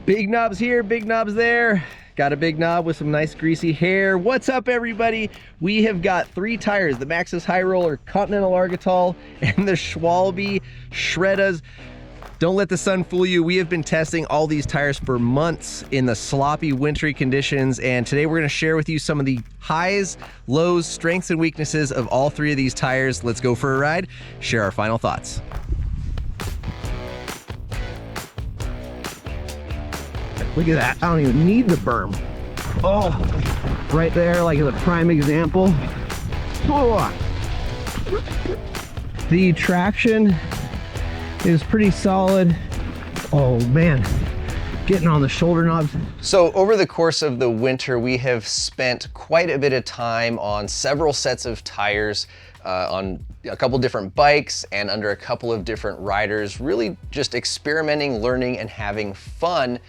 Big knobs here, big knobs there. Got a big knob with some nice greasy hair. What's up, everybody? We have got 3 tires, the Maxxis High Roller, Continental Argotal, and the Schwalbe Shreddas. Don't let the sun fool you. We have been testing all these tires for months in the sloppy, wintry conditions, and today we're gonna share with you some of the highs, lows, strengths, and weaknesses of all 3 of these tires. Let's go for a ride, share our final thoughts. Look at that, I don't even need the berm. Oh, right there, like as a prime example. Oh. The traction is pretty solid. Oh man, getting on the shoulder knobs. So over the course of the winter, we have spent quite a bit of time on several sets of tires, on a couple different bikes and under a couple of different riders, really just experimenting, learning, and having fun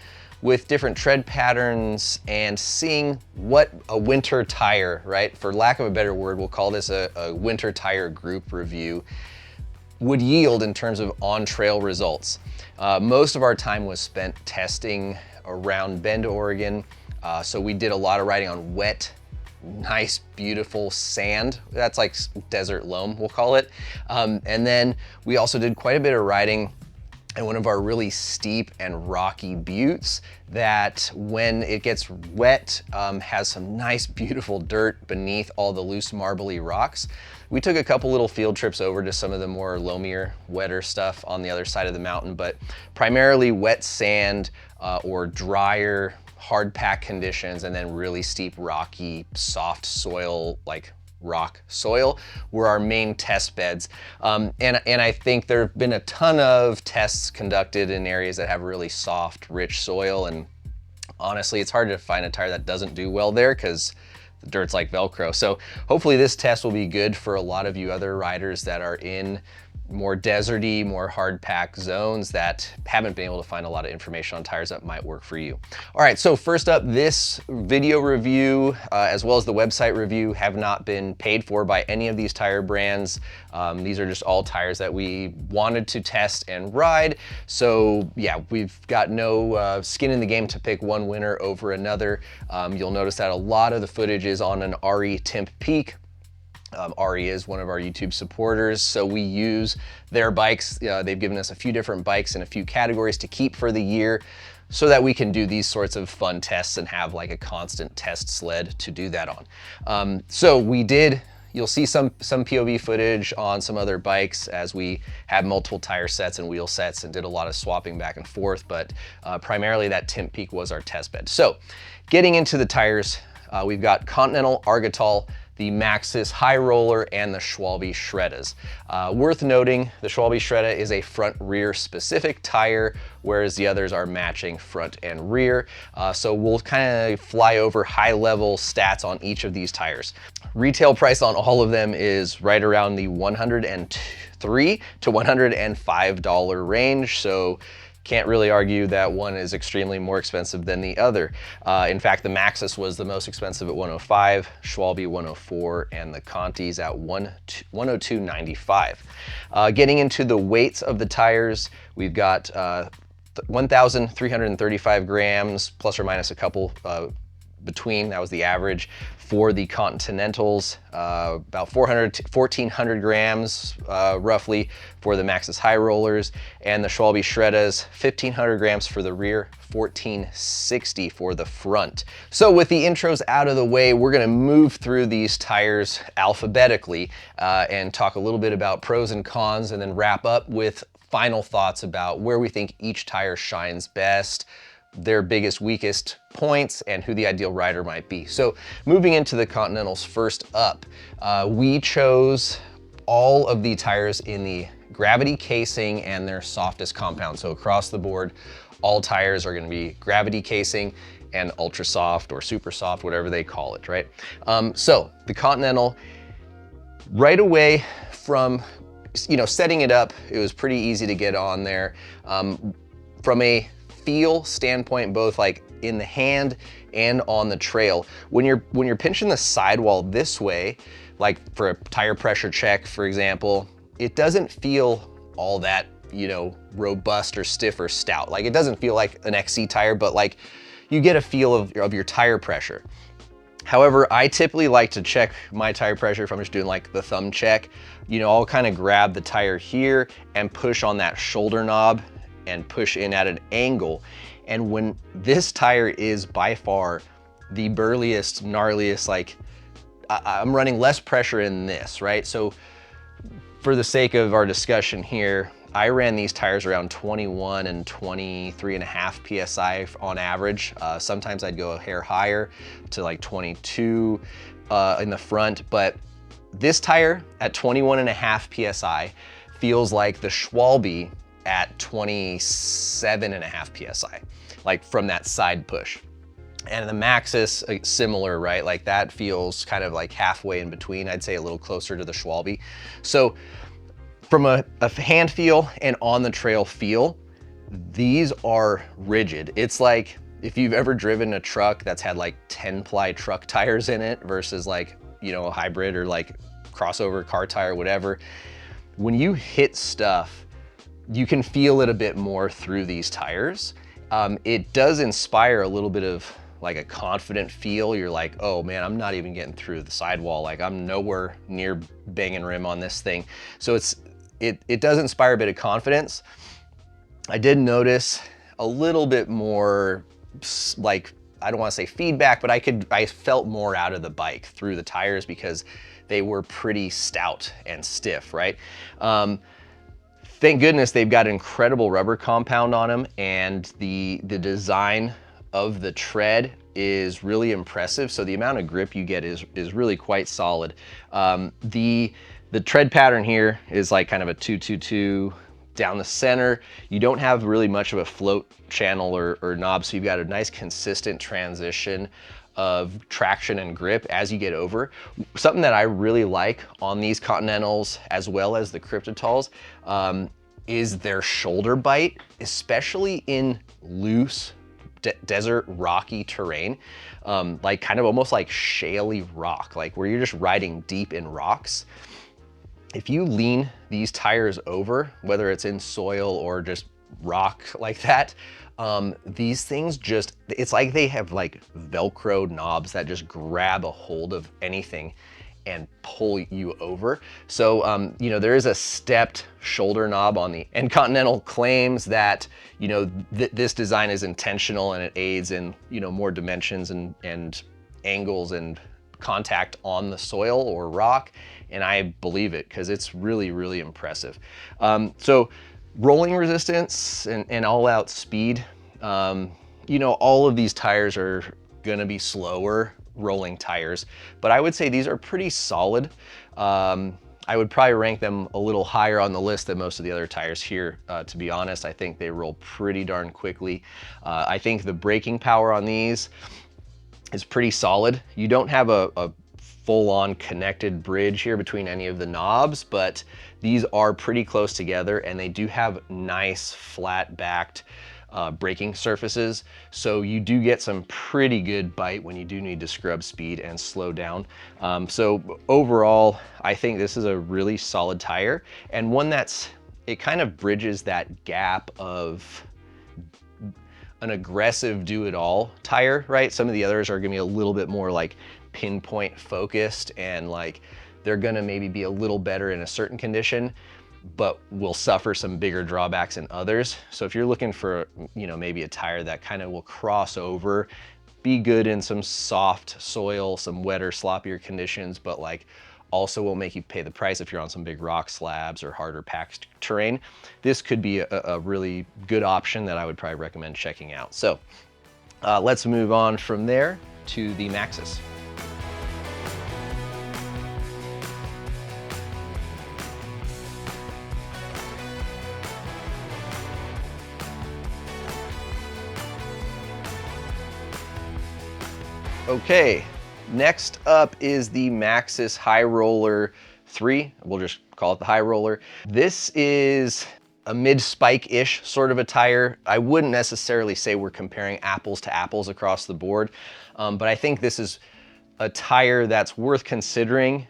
with different tread patterns and seeing what a winter tire, right? For lack of a better word, we'll call this a winter tire group review, would yield in terms of on-trail results. Most of our time was spent testing around Bend, Oregon. So we did a lot of riding on wet, nice, beautiful sand. That's like desert loam, we'll call it. And then we also did quite a bit of riding in one of our really steep and rocky buttes that when it gets wet, has some nice, beautiful dirt beneath all the loose marbly rocks. We took a couple little field trips over to some of the more loamier, wetter stuff on the other side of the mountain, but primarily wet sand or drier, hard pack conditions, and then really steep, rocky, soft soil, like rock soil, were our main test beds. And I think there have been a ton of tests conducted in areas that have really soft, rich soil. And honestly, it's hard to find a tire that doesn't do well there because the dirt's like Velcro. So hopefully this test will be good for a lot of you other riders that are in more deserty, more hard pack zones that haven't been able to find a lot of information on tires that might work for you. All right, so first up, this video review, as well as the website review, have not been paid for by any of these tire brands. These are just all tires that we wanted to test and ride. So yeah, we've got no skin in the game to pick one winner over another. You'll notice that a lot of the footage is on an RE Temp Peak. RE is one of our YouTube supporters, so we use their bikes. They've given us a few different bikes in a few categories to keep for the year so that we can do these sorts of fun tests and have like a constant test sled to do that on. So we did, you'll see some POV footage on some other bikes as we had multiple tire sets and wheel sets and did a lot of swapping back and forth, but primarily that Temp Peak was our test bed. So getting into the tires, we've got Continental Argotal, the Maxxis High Roller, and the Schwalbe Shreddas. Worth noting, the Schwalbe Shredda is a front-rear specific tire, whereas the others are matching front and rear. So we'll kind of fly over high-level stats on each of these tires. Retail price on all of them is right around the $103 to $105 range. So can't really argue that one is extremely more expensive than the other. In fact, the Maxxis was the most expensive at $105, Schwalbe $104, and the Conti's at $102.95. Getting into the weights of the tires, we've got 1,335 grams, plus or minus a couple between, that was the average. For the Continentals, about 1,400 grams roughly for the Maxxis High Rollers, and the Schwalbe Shreddas, 1,500 grams for the rear, 1,460 for the front. So with the intros out of the way, we're gonna move through these tires alphabetically and talk a little bit about pros and cons, and then wrap up with final thoughts about where we think each tire shines best, their biggest, weakest points, and who the ideal rider might be. So moving into the Continentals first up, we chose all of the tires in the gravity casing and their softest compound. So across the board, all tires are gonna be gravity casing and ultra soft or super soft, whatever they call it, right? So the Continental, right away from setting it up, it was pretty easy to get on there. From a feel standpoint, both like in the hand and on the trail, when you're pinching the sidewall this way, like for a tire pressure check, for example, it doesn't feel all that you know, robust or stiff or stout. Like it doesn't feel like an XC tire, but like you get a feel of your tire pressure. However, I typically like to check my tire pressure if I'm just doing like the thumb check. You know, I'll kind of grab the tire here and push on that shoulder knob and push in at an angle. And when this tire is by far the burliest, gnarliest, like I'm running less pressure in this, right? So for the sake of our discussion here, I ran these tires around 21 and 23.5 PSI on average. Sometimes I'd go a hair higher to like 22 in the front, but this tire at 21.5 PSI feels like the Schwalbe at 27.5 PSI, like from that side push. And the Maxxis, similar, right? Like that feels kind of like halfway in between. I'd say a little closer to the Schwalbe. So from a hand feel and on the trail feel, these are rigid. It's like if you've ever driven a truck that's had like 10-ply truck tires in it versus like, you know, a hybrid or like crossover car tire, whatever. When you hit stuff, you can feel it a bit more through these tires. It does inspire a little bit of like a confident feel. You're like, oh man, I'm not even getting through the sidewall. Like I'm nowhere near banging rim on this thing. So it does inspire a bit of confidence. I did notice a little bit more, like, I don't want to say feedback, but I felt more out of the bike through the tires because they were pretty stout and stiff, right? Thank goodness they've got incredible rubber compound on them, and the design of the tread is really impressive. So the amount of grip you get is really quite solid. The tread pattern here is like kind of a 2-2-2 down the center. You don't have really much of a float channel or knob, so you've got a nice consistent transition of traction and grip as you get over. Something that I really like on these Continentals as well as the Cryptotals is their shoulder bite, especially in loose desert rocky terrain, like kind of almost like shaly rock, like where you're just riding deep in rocks. If you lean these tires over, whether it's in soil or just rock like that, these things just, it's like they have like Velcro knobs that just grab a hold of anything and pull you over. So, you know, there is a stepped shoulder knob on the, and Continental claims that, you know, this design is intentional and it aids in, you know, more dimensions and angles and contact on the soil or rock. And I believe it because it's really, really impressive. So rolling resistance and all out speed, you know, all of these tires are gonna be slower rolling tires, but I would say these are pretty solid. I would probably rank them a little higher on the list than most of the other tires here. To be honest, I think they roll pretty darn quickly. I think the braking power on these is pretty solid. You don't have a full-on connected bridge here between any of the knobs, but these are pretty close together and they do have nice flat-backed braking surfaces. So you do get some pretty good bite when you do need to scrub speed and slow down. So overall, I think this is a really solid tire and one it kind of bridges that gap of an aggressive do-it-all tire, right? Some of the others are gonna be a little bit more like pinpoint focused and like they're gonna maybe be a little better in a certain condition, but will suffer some bigger drawbacks in others. So if you're looking for, you know, maybe a tire that kind of will cross over, be good in some soft soil, some wetter, sloppier conditions, but like also will make you pay the price if you're on some big rock slabs or harder packed terrain, this could be a really good option that I would probably recommend checking out. So let's move on from there to the Maxxis. Okay, next up is the Maxxis High Roller 3. We'll just call it the High Roller. This is a mid-spike-ish sort of a tire. I wouldn't necessarily say we're comparing apples to apples across the board, but I think this is a tire that's worth considering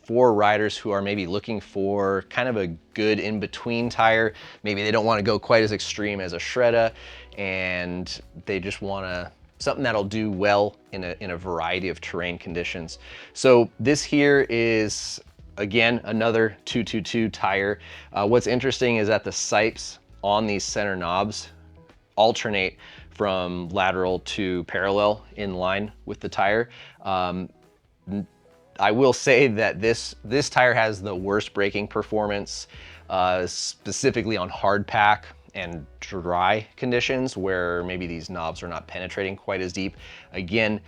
for riders who are maybe looking for kind of a good in-between tire. Maybe they don't want to go quite as extreme as a Shredda, and they just want something that'll do well in a variety of terrain conditions. So this here is, again, another 222 tire. What's interesting is that the sipes on these center knobs alternate from lateral to parallel in line with the tire. I will say that this tire has the worst braking performance, specifically on hard pack and dry conditions where maybe these knobs are not penetrating quite as deep. Again,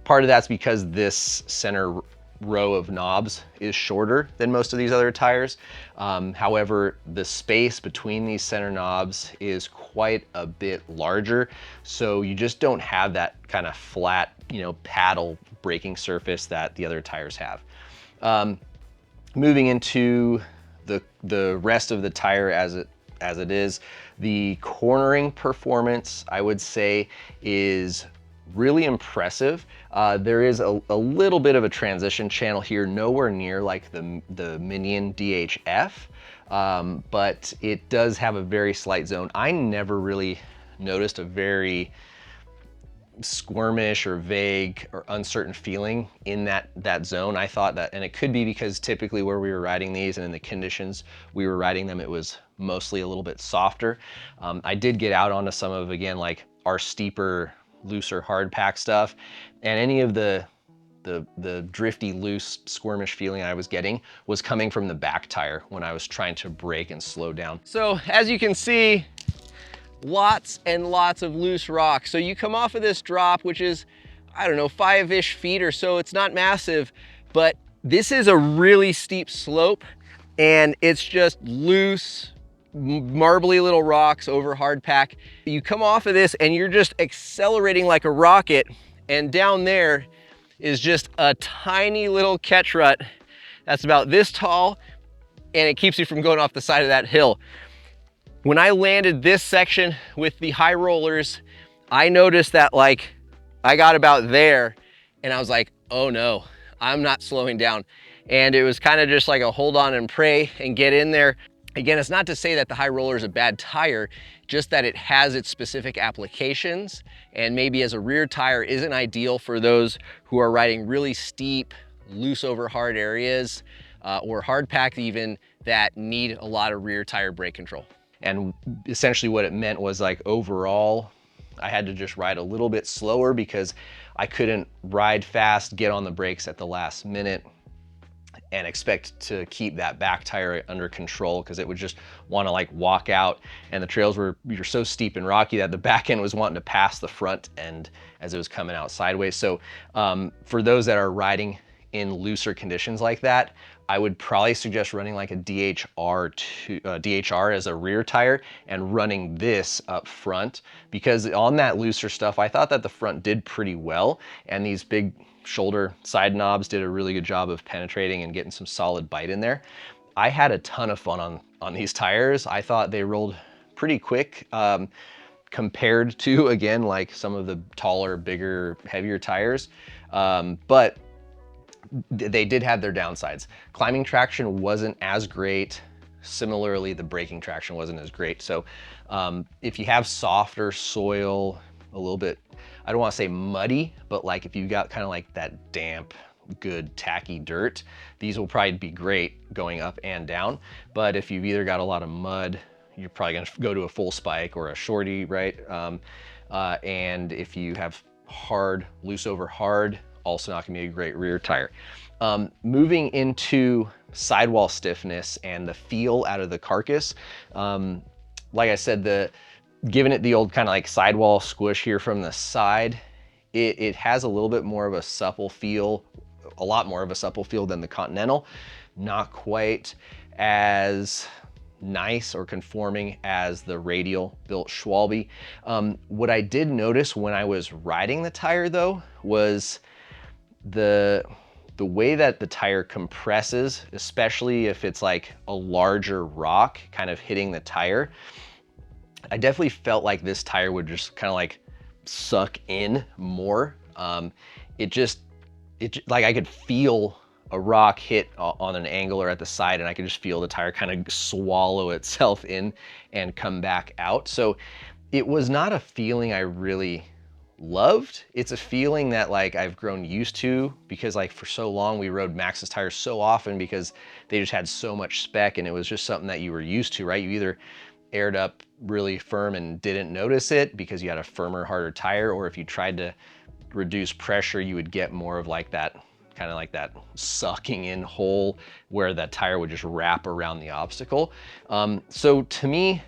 part of that's because this center row of knobs is shorter than most of these other tires. However, the space between these center knobs is quite a bit larger, so you just don't have that kind of flat, paddle braking surface that the other tires have. Moving into the rest of the tire as it is, the cornering performance, I would say, is really impressive. There is a little bit of a transition channel here, nowhere near like the Minion DHF, but it does have a very slight zone. I never really noticed a very squirmish or vague or uncertain feeling in that zone. I thought that, and it could be because typically where we were riding these and in the conditions we were riding them, it was mostly a little bit softer. I did get out onto some of, again, like our steeper, looser hard pack stuff, and any of the drifty, loose, squirmish feeling I was getting was coming from the back tire when I was trying to brake and slow down. So as you can see, lots and lots of loose rock. So you come off of this drop, which is, I don't know, 5-ish feet or so. It's not massive, but this is a really steep slope, and it's just loose, marbly little rocks over hard pack. You come off of this and you're just accelerating like a rocket, and down there is just a tiny little catch rut that's about this tall, and it keeps you from going off the side of that hill. When I landed this section with the high rollers, I noticed that like I got about there and I was like, oh no, I'm not slowing down. And it was kind of just like a hold on and pray and get in there. Again, it's not to say that the high roller is a bad tire, just that it has its specific applications, and maybe as a rear tire isn't ideal for those who are riding really steep, loose over hard areas, or hard pack even, that need a lot of rear tire brake control. And essentially what it meant was, like, overall, I had to just ride a little bit slower because I couldn't ride fast, get on the brakes at the last minute, and expect to keep that back tire under control, because it would just want to like walk out, and the trails were so steep and rocky that the back end was wanting to pass the front end as it was coming out sideways. So for those that are riding in looser conditions like that, I would probably suggest running like a DHR as a rear tire and running this up front, because on that looser stuff, I thought that the front did pretty well, and these big shoulder side knobs did a really good job of penetrating and getting some solid bite in there. I had a ton of fun on these tires. I thought they rolled pretty quick compared to, again, like some of the taller, bigger, heavier tires, but they did have their downsides. Climbing traction wasn't as great. Similarly, the braking traction wasn't as great. So if you have softer soil, a little bit, I don't want to say muddy, but like if you got kind of like that damp, good tacky dirt, these will probably be great going up and down. But if you've either got a lot of mud, you're probably going to go to a full spike or a shorty, right? And if you have hard, loose over hard, also not going to be a great rear tire. Moving into sidewall stiffness and the feel out of the carcass, like I said, giving it the old kind of like sidewall squish here from the side, it has a little bit more of a supple feel, a lot more of a supple feel than the Continental. Not quite as nice or conforming as the radial built Schwalbe. What I did notice when I was riding the tire though was the way that the tire compresses, especially if it's like a larger rock kind of hitting the tire. I definitely felt like this tire would just kind of like suck in more. Like I could feel a rock hit on an angle or at the side, and I could just feel the tire kind of swallow itself in and come back out. So it was not a feeling I really loved. It's a feeling that like I've grown used to, because like for so long we rode Maxxis tires so often because they just had so much spec, and it was just something that you were used to, right? You either aired up really firm and didn't notice it because you had a firmer, harder tire, or if you tried to reduce pressure, you would get more of like that, kind of like that sucking in hole where that tire would just wrap around the obstacle. So to me,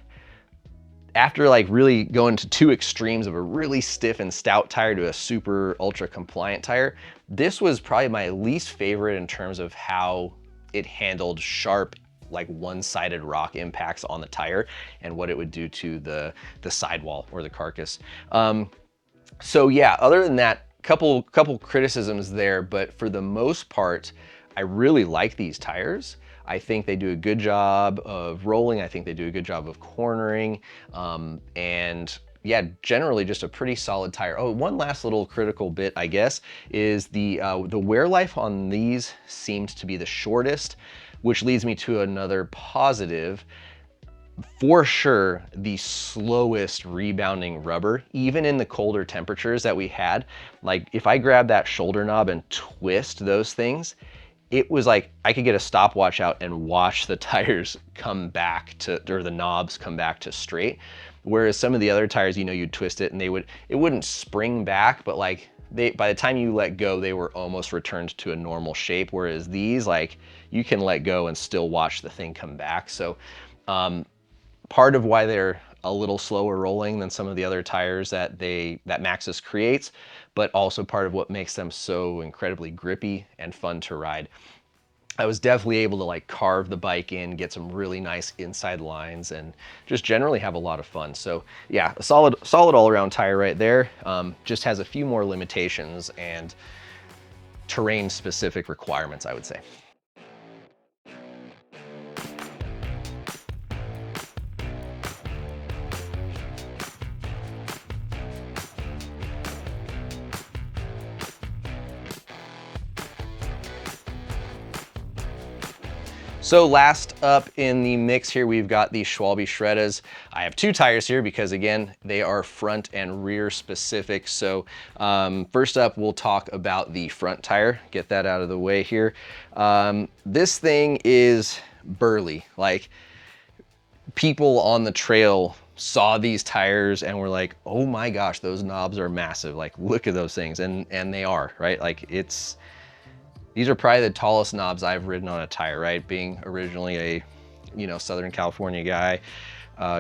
after like really going to two extremes of a really stiff and stout tire to a super ultra compliant tire, this was probably my least favorite in terms of how it handled sharp, like one-sided rock impacts on the tire and what it would do to the sidewall or the carcass. So yeah, other than that, couple criticisms there, but for the most part, I really like these tires. I think they do a good job of rolling. I think they do a good job of cornering. And yeah, generally just a pretty solid tire. Oh, one last little critical bit, I guess, is the wear life on these seemed to be the shortest, which leads me to another positive. For sure, the slowest rebounding rubber, even in the colder temperatures that we had. Like if I grab that shoulder knob and twist those things, it was like I could get a stopwatch out and watch the tires come back to, or the knobs come back to straight. Whereas some of the other tires, you know, you'd twist it and it wouldn't spring back, but like by the time you let go, they were almost returned to a normal shape. Whereas these, like you can let go and still watch the thing come back. So part of why they're a little slower rolling than some of the other tires that Maxxis creates, but also part of what makes them so incredibly grippy and fun to ride. I was definitely able to like carve the bike in, get some really nice inside lines, and just generally have a lot of fun. So yeah, a solid all around tire right there. Just has a few more limitations and terrain specific requirements, I would say. So last up in the mix here, we've got the Schwalbe Shreddas. I have two tires here because again, they are front and rear specific. So first up, we'll talk about the front tire, get that out of the way here. This thing is burly. Like people on the trail saw these tires and were like, oh my gosh, those knobs are massive. Like look at those things. And they are, right? Like these are probably the tallest knobs I've ridden on a tire, right? Being originally a, you know, Southern California guy,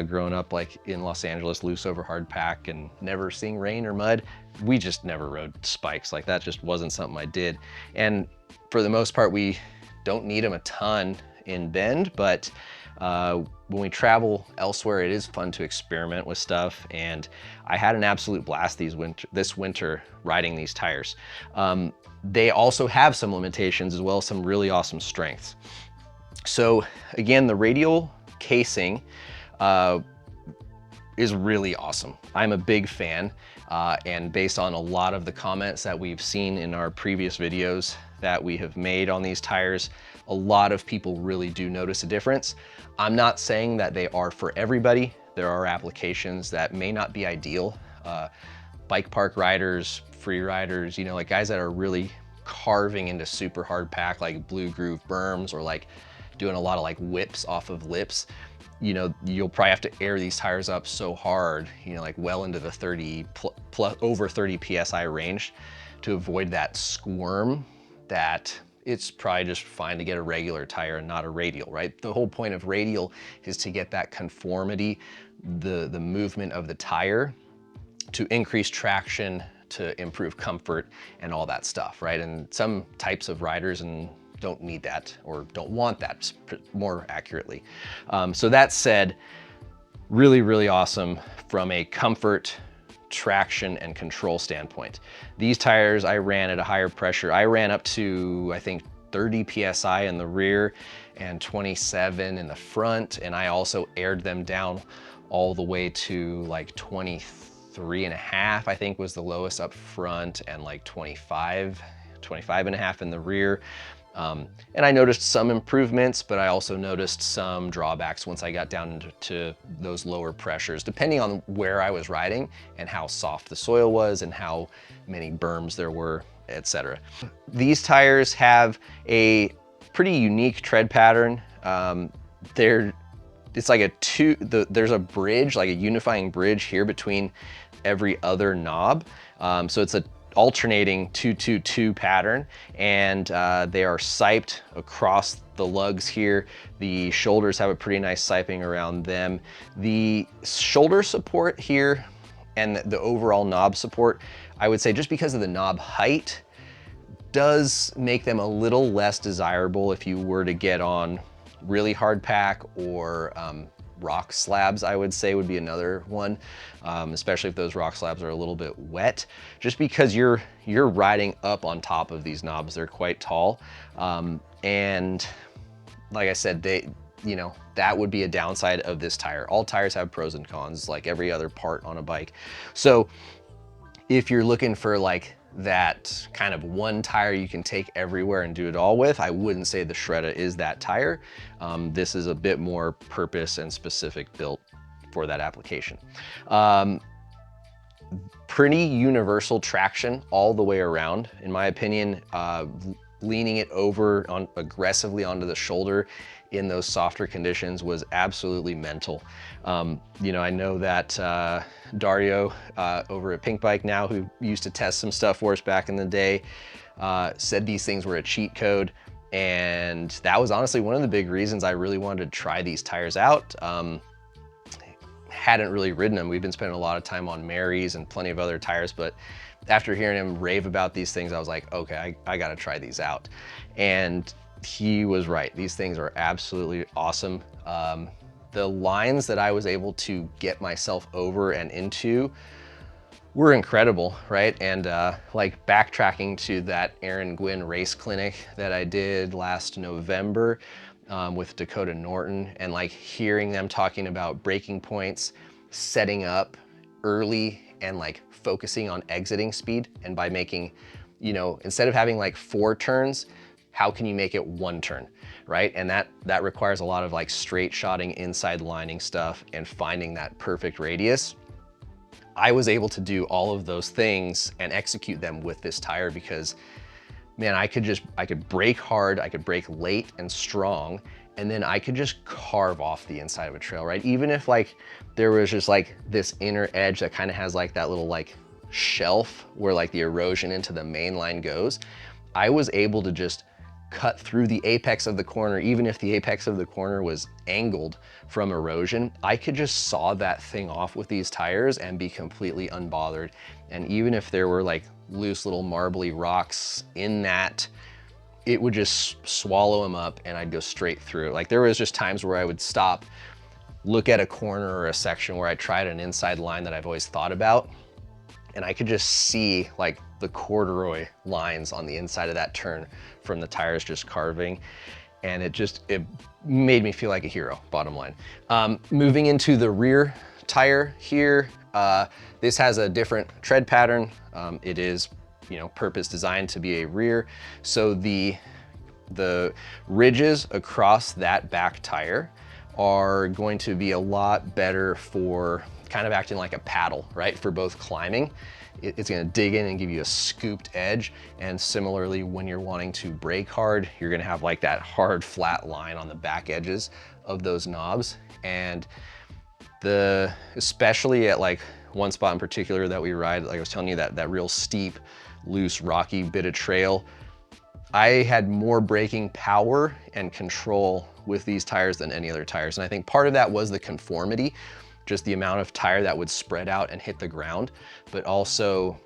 growing up like in Los Angeles, loose over hard pack and never seeing rain or mud. We just never rode spikes. Like that just wasn't something I did. And for the most part, we don't need them a ton in Bend, but when we travel elsewhere, it is fun to experiment with stuff. And I had an absolute blast this winter riding these tires. They also have some limitations as well, some really awesome strengths. So again, the radial casing is really awesome. I'm a big fan, and based on a lot of the comments that we've seen in our previous videos that we have made on these tires, a lot of people really do notice a difference. I'm not saying that they are for everybody. There are applications that may not be ideal. Bike park riders, free riders, you know, like guys that are really carving into super hard pack, like blue groove berms, or like doing a lot of like whips off of lips. You know, you'll probably have to air these tires up so hard, you know, like well into the 30 plus over 30 PSI range to avoid that squirm, that it's probably just fine to get a regular tire and not a radial, right? The whole point of radial is to get that conformity, the movement of the tire, to increase traction, to improve comfort and all that stuff, right? And some types of riders don't need that, or don't want that, more accurately. So that said, really, really awesome from a comfort, traction, and control standpoint. These tires I ran at a higher pressure. I ran up to, I think, 30 PSI in the rear and 27 in the front. And I also aired them down all the way to like 23.5, I think was the lowest up front, and like 25.5 in the rear. And I noticed some improvements, but I also noticed some drawbacks once I got down into those lower pressures, depending on where I was riding and how soft the soil was and how many berms there were, etc. These tires have a pretty unique tread pattern. It's like there's a bridge, like a unifying bridge here between every other knob. So it's a alternating 2-2-2 pattern, and they are siped across the lugs here. The shoulders have a pretty nice siping around them. The shoulder support here and the overall knob support, I would say just because of the knob height, does make them a little less desirable if you were to get on really hard pack or rock slabs, I would say would be another one, especially if those rock slabs are a little bit wet, just because you're riding up on top of these knobs. They're quite tall. And like I said, that would be a downside of this tire. All tires have pros and cons, like every other part on a bike. So if you're looking for like that kind of one tire you can take everywhere and do it all with, I wouldn't say the Shredda is that tire. This is a bit more purpose and specific built for that application. Pretty universal traction all the way around, in my opinion. Leaning it over aggressively onto the shoulder in those softer conditions was absolutely mental. I know that Dario over at Pink Bike now, who used to test some stuff for us back in the day, said these things were a cheat code. And that was honestly one of the big reasons I really wanted to try these tires out. Hadn't really ridden them. We've been spending a lot of time on Marys and plenty of other tires, but after hearing him rave about these things, I was like, okay, I gotta try these out. And he was right. These things are absolutely awesome. The lines that I was able to get myself over and into were incredible, right? And like backtracking to that Aaron Gwynn race clinic that I did last November with Dakota Norton, and like hearing them talking about breaking points, setting up early and like focusing on exiting speed. And by making, instead of having like 4 turns, how can you make it 1 turn, right? And that requires a lot of like straight shotting, inside lining stuff, and finding that perfect radius. I was able to do all of those things and execute them with this tire because, man, I could brake hard, I could brake late and strong, and then I could just carve off the inside of a trail, right? Even if like there was just like this inner edge that kind of has like that little like shelf where like the erosion into the main line goes, I was able to just cut through the apex of the corner. Even if the apex of the corner was angled from erosion, I could just saw that thing off with these tires and be completely unbothered. And even if there were like loose little marbly rocks in that, it would just swallow them up and I'd go straight through. Like there was just times where I would stop, look at a corner or a section where I tried an inside line that I've always thought about, and I could just see like the corduroy lines on the inside of that turn from the tires just carving. And it made me feel like a hero, bottom line. Moving into the rear tire here, this has a different tread pattern. It is, purpose designed to be a rear. So the ridges across that back tire are going to be a lot better for kind of acting like a paddle, right? For both climbing. It's gonna dig in and give you a scooped edge. And similarly, when you're wanting to brake hard, you're gonna have like that hard flat line on the back edges of those knobs. And especially at like one spot in particular that we ride, like I was telling you, that real steep, loose, rocky bit of trail, I had more braking power and control with these tires than any other tires. And I think part of that was the conformity, just the amount of tire that would spread out and hit the ground, but also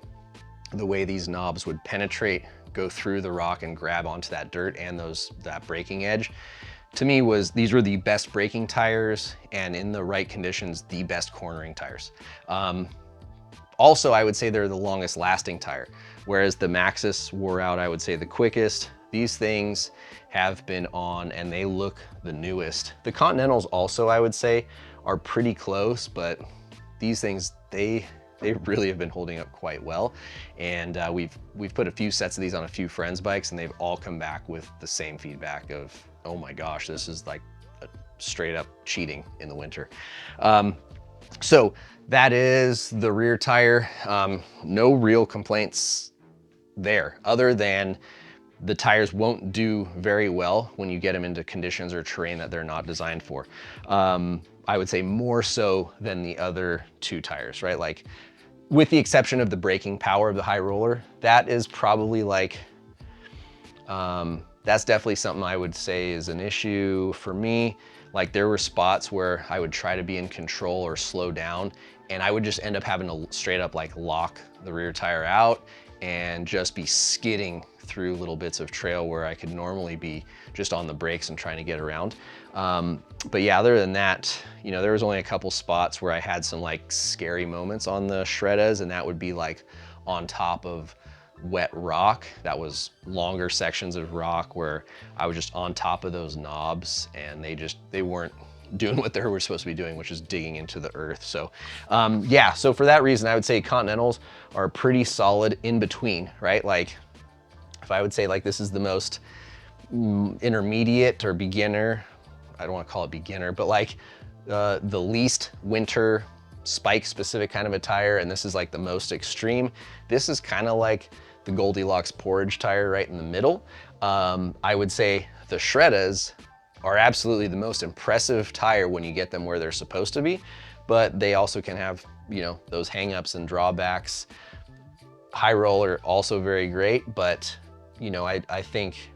the way these knobs would penetrate, go through the rock and grab onto that dirt and that braking edge. To me, these were the best braking tires, and in the right conditions, the best cornering tires. Also, I would say they're the longest lasting tire, whereas the Maxxis wore out, I would say, the quickest. These things have been on and they look the newest. The Continentals also, I would say, are pretty close, but these things, they they really have been holding up quite well. And we've put a few sets of these on a few friends' bikes, and they've all come back with the same feedback of, oh my gosh, this is like a straight up cheating in the winter. So that is the rear tire. No real complaints there, other than the tires won't do very well when you get them into conditions or terrain that they're not designed for. I would say more so than the other two tires, right? Like, with the exception of the braking power of the High Roller, that is probably like, that's definitely something I would say is an issue for me. Like, there were spots where I would try to be in control or slow down, and I would just end up having to straight up like lock the rear tire out and just be skidding through little bits of trail where I could normally be just on the brakes and trying to get around. But yeah, other than that, you know, there was only a couple spots where I had some like scary moments on the Shreddas, and that would be like on top of wet rock. That was longer sections of rock where I was just on top of those knobs, and they weren't doing what they were supposed to be doing, which is digging into the earth. So yeah, so for that reason, I would say Continentals are pretty solid in between, right? Like, if I would say like this is the most intermediate or beginner, I don't want to call it beginner, but like the least winter spike specific kind of a tire, and this is like the most extreme. This is kind of like the Goldilocks porridge tire right in the middle. I would say the Shreddas are absolutely the most impressive tire when you get them where they're supposed to be, but they also can have, you know, those hangups and drawbacks. High Roller also very great, but you know, I think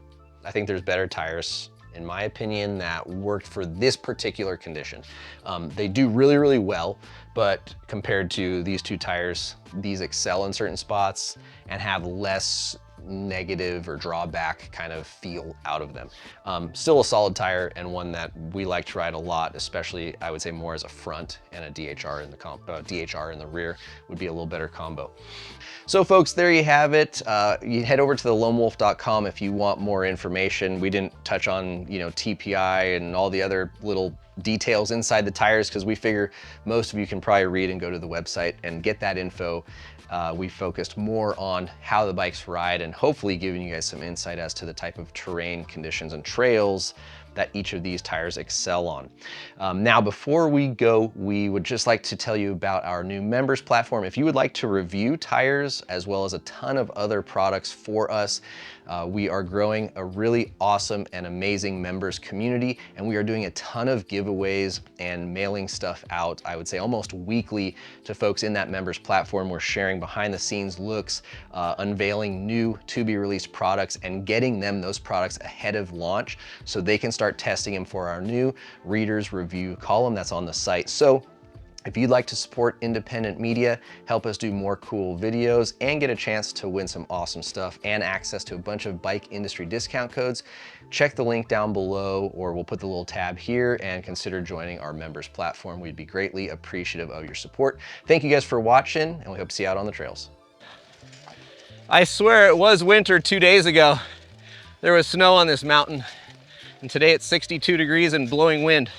there's better tires, in my opinion, that worked for this particular condition. They do really, really well, but compared to these two tires, these excel in certain spots and have less negative or drawback kind of feel out of them. Still a solid tire, and one that we like to ride a lot, especially I would say more as a front, and a DHR in the DHR in the rear would be a little better combo. So folks, there you have it. You head over to the loamwolf.com if you want more information. We didn't touch on, you know, TPI and all the other little details inside the tires, because we figure most of you can probably read and go to the website and get that info. We focused more on how the bikes ride and hopefully giving you guys some insight as to the type of terrain conditions and trails that each of these tires excel on. Now, before we go, we would just like to tell you about our new members platform. If you would like to review tires as well as a ton of other products for us, we are growing a really awesome and amazing members community, and we are doing a ton of giveaways and mailing stuff out, I would say almost weekly, to folks in that members platform. We're sharing behind the scenes looks, unveiling new to be released products, and getting them those products ahead of launch so they can start testing them for our new readers review column that's on the site. So if you'd like to support independent media, help us do more cool videos, and get a chance to win some awesome stuff and access to a bunch of bike industry discount codes, check the link down below, or we'll put the little tab here, and consider joining our members platform. We'd be greatly appreciative of your support. Thank you guys for watching, and we hope to see you out on the trails. I swear it was winter 2 days ago. There was snow on this mountain, and today it's 62 degrees and blowing wind.